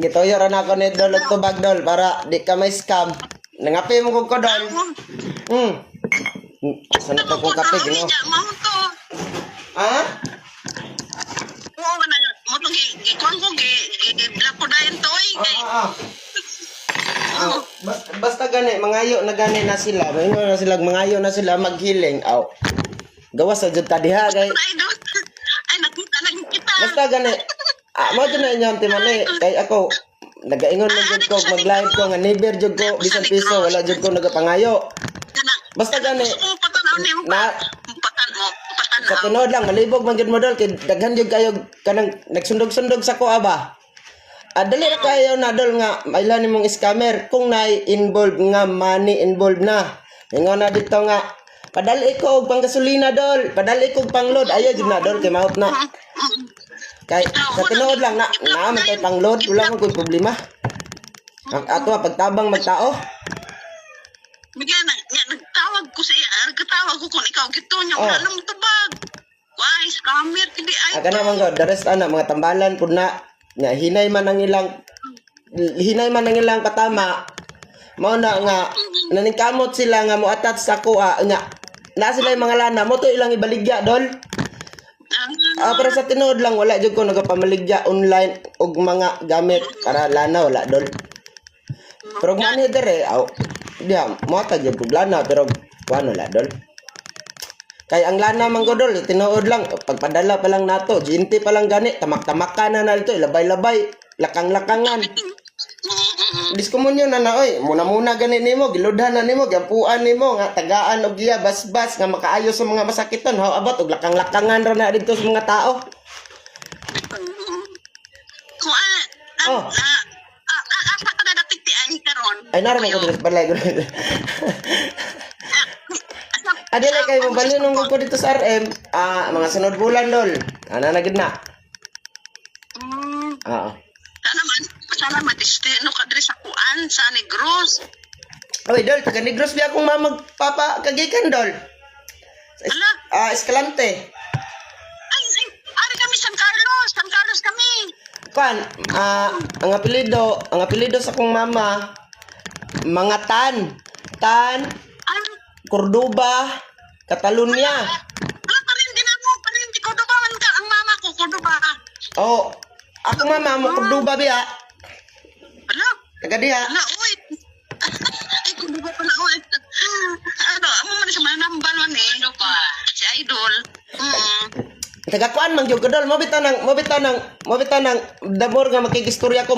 gituyo ra na ako ni Dol og tubag Dol para di ka may scam. Nangapi mo ko Dol. Sana to kong kape gino. Ha? Oo na mo to gikuan ko black ko dayon toy kay. Basta gani mangayo na gani na sila. Maingon na sila mangayo na sila maghiling. Aw. Gawas sa jud ta diha kay. Ay nakita lang kita. Basta gani. Mo jud na inyo timali kay ako nagaingon man jud ko mag-live ko nga never jud ko bisan piso wala jud ko nagapangayo. Basta gani na sa tinod lang malibog man jud mo Dol kay daghan jud kayo kanang nagsundog-sundog sa ko aba. Dali ra kayo na Dol nga mailan nimong scammer kung nay involved nga money involved na. Ingon na dito nga padali ko og panggasolina Dol, padali ko og pangload ayo jud na Dol kay maot na. Kay sa tinuod lang na man kay pangload wala man koy problema. Ato pagtabang magtao. Bigyan na nagtawag ko sa iya, nagtawag ko kung ikaw gito nya wala nang tubag. Why scammer kidi ay. Kana man go the rest ana mga tambalan pud na nya hinay man ang ilang katama. Mao na nga naningkamot sila nga mo attach sa kuha nya na sila yung mga lana mo to ilang ibaligya Dol. Pero sa tinuod lang wala jud ko nagapamaligya online og mga gamit para lana wala Dol. Pero gani dere aw diha mo ta jud og lana pero kuan wala Dol. Kay ang lana man ko Dol tinuod lang pagpadala pa lang nato GNT pa lang gani tamak-tamakan na dito ilabay-labay lakang-lakangan. Diskomunyo na oy muna gani nimo giludhan na nimo gampuan nimo nga tagaan og giya bas-bas nga makaayo sa mga masakiton how about og lakang-lakangan ra na dito sa mga tao. Asa ka na natigtian karon? Ay nara man ko dito balay. Adila kay mo bali nung ko dito sa RM mga sunod bulan Dol. Ana na gid na. Oo. Sana madistino ka diri sa kuan sa Negros. Oy Dol, taga Negros biya akong mamagpapa kagikan Dol. Escalante. Ay, ari kami San Carlos kami. Kuan, ang apelyido sa kong mama mga Tan Cordoba, Catalonia. Parin di Cordoba man ka ang mama ko Cordoba. Oh, ako mama mo Cordoba biya. Ala, taga diha. ala oy. Ay Cordoba pala oy. Ano, amo man sa manambal man eh. Pa, si Idol. Taga kuan man jud ko Dol, mo bitan nang damor nga makigistorya ko.